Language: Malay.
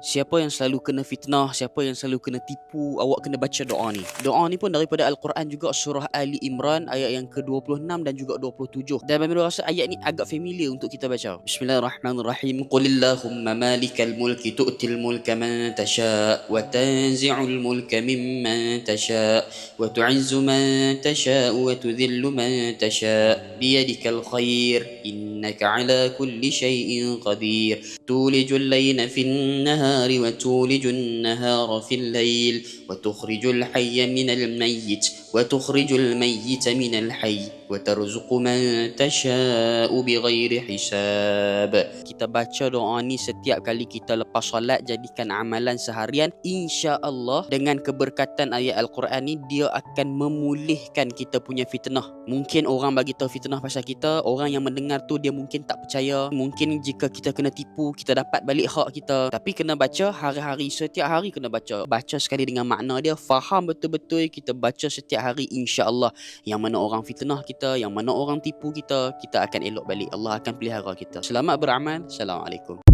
Siapa yang selalu kena fitnah, siapa yang selalu kena tipu, awak kena baca doa ni. Doa ni pun daripada Al-Quran juga, surah Ali Imran ayat yang ke-26 dan juga 27. Dan Mami rasa ayat ni agak familiar untuk kita baca. Bismillahirrahmanirrahim. Qulillahumma malikal mulki tu'til mulka man tasha' wa tanzi'ul mulka mimman tasha' wa tu'izzu man tasha' wa tudhillu man tasha' biyadikal khair innaka ala kulli syai'in qadir. تولج الليل في النهار وتولج النهار في الليل وتخرج الحي من الميت وتخرج الميت من الحي وترزق من تشاء بغير حساب. Kita baca doa ni setiap kali kita lepas solat, jadikan amalan seharian. InsyaAllah dengan keberkatan ayat Al-Quran ni, dia akan memulihkan kita punya fitnah. Mungkin orang bagi tahu fitnah pasal kita, orang yang mendengar tu dia mungkin tak percaya. Mungkin jika kita kena tipu, kita dapat balik hak kita. Tapi kena baca hari-hari, setiap hari kena baca. Baca sekali dengan makna dia, faham betul-betul, kita baca setiap hari, insya-Allah. Yang mana orang fitnah kita, yang mana orang tipu kita, kita akan elok balik. Allah akan pelihara kita. Selamat beramal. Assalamualaikum.